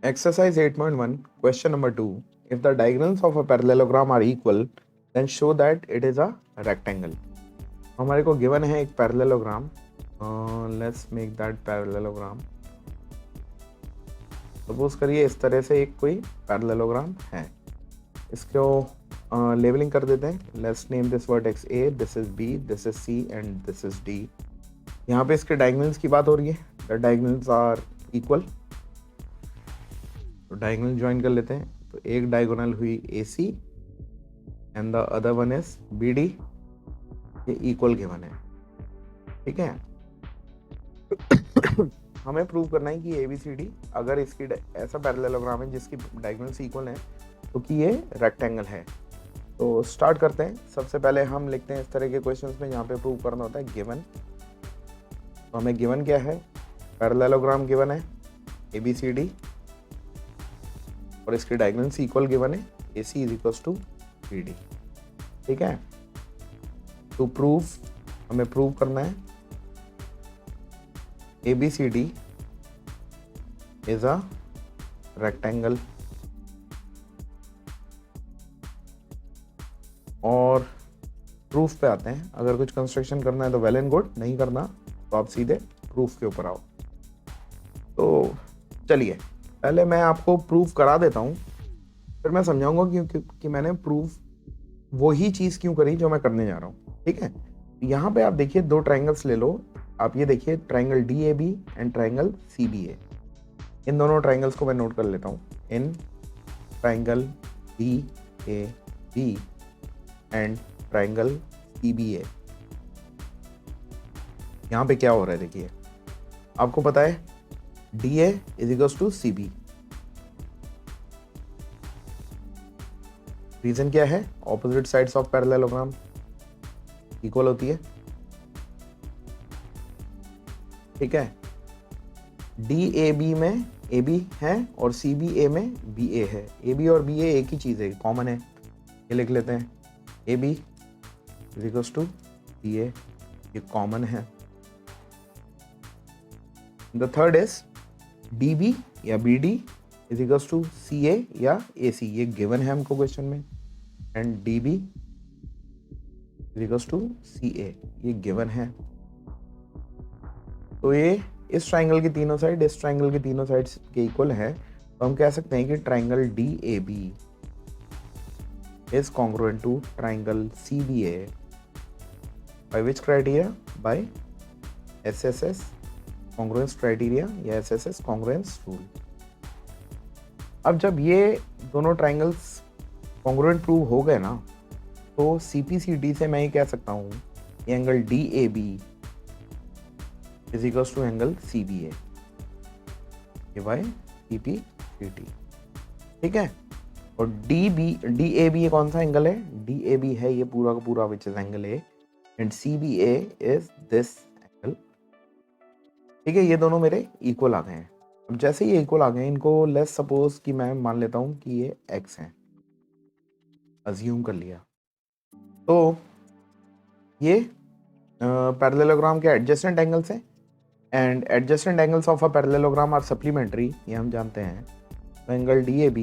Exercise 8.1, question number 2. If the diagonals of a parallelogram are equal, then show that it is a rectangle. हमारे को given है एक parallelogram. Let's make that parallelogram. Suppose करिए इस तरह से एक कोई parallelogram है. इसको लेबलिंग कर देते हैं. Let's name this vertex A, this is B, this is C and this is D. यहाँ पे इसके diagonals की बात हो रही है. The diagonals are equal. तो डायगोनल ज्वाइन कर लेते हैं. तो एक डायगोनल हुई AC and the other one is BD. ये इक्वल गिवन है. ठीक है. हमें प्रूव करना है कि ABCD अगर इसकी ऐसा पैरेललोग्राम है जिसकी डायगोनल्स इक्वल हैं तो कि ये रेक्टेंगल है. तो स्टार्ट करते हैं. सबसे पहले हम लिखते हैं इस तरह के क्वेश्चंस में जहाँ पे प्रूव करना होता है गिवन. तो हमें गिवन क्या है? पैरेललोग्राम गिवन है ABCD और इसकी डायगोनल्स इक्वल गिवन है AC is equal to BD. ठीक है. टू प्रूव हमें प्रूव करना है ABCD इज अ रेक्टेंगल. और प्रूफ पे आते हैं. अगर कुछ कंस्ट्रक्शन करना है तो वेल एंड गुड, नहीं करना तो आप सीधे प्रूफ के ऊपर आओ. तो चलिए पहले मैं आपको प्रूफ करा देता हूँ, फिर मैं समझाऊंगा कि मैंने प्रूफ वही चीज़ क्यों करी जो मैं करने जा रहा हूँ. ठीक है. यहाँ पे आप देखिए दो ट्राइंगल्स ले लो. आप ये देखिए triangle DAB and triangle CBA. इन दोनों ट्राइंगल्स को मैं नोट कर लेता हूँ. In triangle DAB and triangle CBA. यहाँ पे क्या हो रहा है देखिए. आपको पता है DA is equals to CB. Reason क्या है? Opposite sides of parallelogram equal होती है. ठीक है. DAB में AB है और CBA में BA है. AB और BA एक ही चीज है, कॉमन है. ये लिख लेते हैं AB is equals to BA. ये कॉमन है. द थर्ड इज DB या BD is equals to CA या AC. ये गिवन है हमको क्वेश्चन में. And DB is equals to CA. ये गिवन है. तो ये इस ट्राइंगल की तीनों साइड इस ट्राइंगल की तीनों साइड्स के इक्वल है. तो हम कह सकते हैं कि triangle DAB is congruent to triangle CBA by which criteria? By SSS congruence criteria या SSS कॉन्ग्रुएंस रूल. अब जब ये दोनों ट्राइंगल्स कॉन्ग्रुएंट प्रूव हो गए ना, तो CPCD से मैं ये कह सकता हूँ ये angle DAB is equals to angle CBA by CPCD. ठीक है. और DAB ये कौन सा एंगल है? DAB है ये पूरा का पूरा which is angle A and CBA is this angle. ठीक है. ये दोनों मेरे इक्वल आ गए हैं. अब जैसे ये इक्वल आ गए इनको लेट्स सपोज कि मैं मान लेता हूं कि ये x है. अज्यूम कर लिया. तो ये पैरेललोग्राम के एडजेसेंट एंगल्स हैं and adjacent angles of a parallelogram are supplementary. ये हम जानते हैं. तो एंगल DAB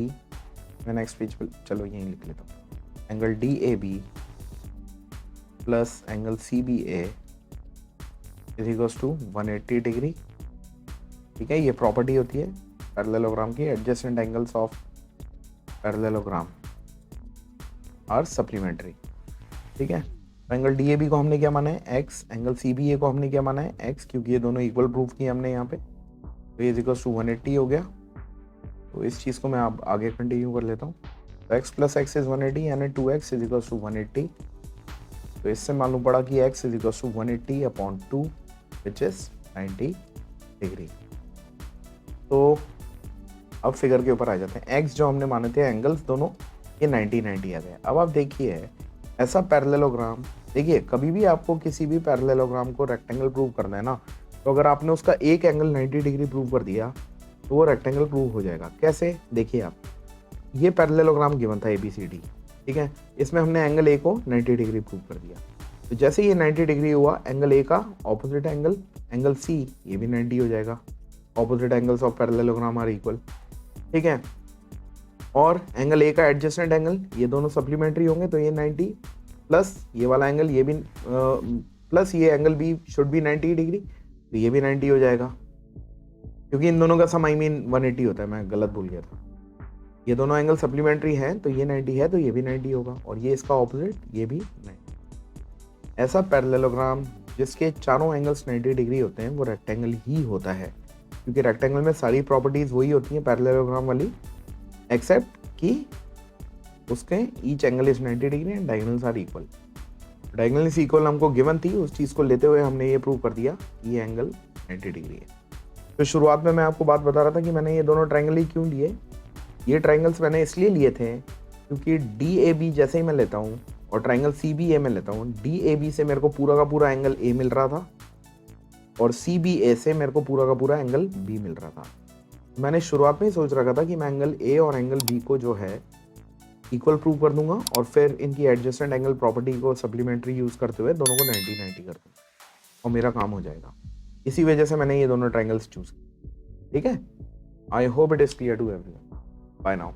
मैं नेक्स्ट पेज पर चलो यहीं लिख लेता हूँ. Angle DAB plus angle CBA is equals to 180 degree. ठीक है. ये प्रॉपर्टी होती है पैरेललोग्राम की. Adjacent angles of parallelogram are supplementary. ठीक है. एंगल DAB को हमने क्या माना है? x. एंगल CBA को हमने क्या माना है? x, क्योंकि ये दोनों इक्वल प्रूफ किए हमने यहाँ पे. तो ये इज इक्वल्स टू 180 हो गया. तो इस चीज़ को मैं अब आगे कंटिन्यू कर लेता हूँ. तो x प्लस एक्स इज 180 यानी 2x इज इक्वल्स टू 180. तो इससे मालूम पड़ा कि x is equals to 180 upon 2 which is 90 degree. तो अब फिगर के ऊपर आ जाते हैं. x जो हमने माने थे एंगल्स दोनों ये 90 आ गए. अब आप देखिए ऐसा पैरेललोग्राम, देखिए कभी भी आपको किसी भी पैरेललोग्राम को रेक्टेंगल प्रूव करना है ना, तो अगर आपने उसका एक एंगल 90 डिग्री प्रूव कर दिया तो वो रेक्टेंगल प्रूव हो जाएगा. कैसे? देखिए आप, ये पैरेललोग्राम गिवन था ABCD. ठीक है. इसमें हमने एंगल A को 90 डिग्री प्रूव कर दिया. तो जैसे ये 90 डिग्री हुआ, एंगल A का ऑपोजिट एंगल C ये भी 90 हो जाएगा. Opposite angles of parallelogram are equal. ठीक है। और एंगल ए का एडजेसेंट एंगल, ये दोनों सप्लीमेंट्री होंगे तो ये 90 प्लस ये वाला एंगल, ये भी प्लस ये angle B should be 90 degree, तो ये भी 90 हो जाएगा, क्योंकि इन दोनों का सम आई मीन 180 होता है, मैं गलत भूल गया था। ये दोनों एंगल सप्लीमेंट्री हैं तो ये 90 है तो ये भी 90 होगा, और ये इसका ऑपोजिट, ये भी 90। ऐसा पैरेललोग्राम जिसके चारों एंगल्स 90 डिग्री होते हैं वो रेक्टेंगल ही होता है, क्योंकि रेक्टेंगल में सारी प्रॉपर्टीज वही होती हैं पैरेललोग्राम वाली, एक्सेप्ट कि उसके each angle is 90 degree and diagonals are equal. Diagonal is equal हमको गिवन थी, उस चीज़ को लेते हुए हमने ये प्रूव कर दिया ये एंगल 90 डिग्री है। तो शुरुआत में मैं आपको बात बता रहा था कि मैंने ये दोनों ट्रायंगल ही क्यों लिए। ये ट्रायंगल्स मैंने इसलिए लिए थे क्योंकि DAB जैसे ही मैं लेता हूँ और ट्रायंगल CBA में लेता हूँ, DAB से मेरे को पूरा का पूरा एंगल A मिल रहा था और CBA से मेरे को पूरा का पूरा एंगल B मिल रहा था। मैंने शुरुआत में ही सोच रखा था कि मैं एंगल A और एंगल B को जो है इक्वल प्रूव कर दूंगा और फिर इनकी एडजेसेंट एंगल प्रॉपर्टी को सप्लीमेंट्री यूज करते हुए दोनों को 90-90 कर दूंगा और मेरा काम हो जाएगा। इसी वजह से मैंने ये दोनों ट्रायंगल्स चूज किए। ठीक है, I hope it is clear to everyone. Bye now.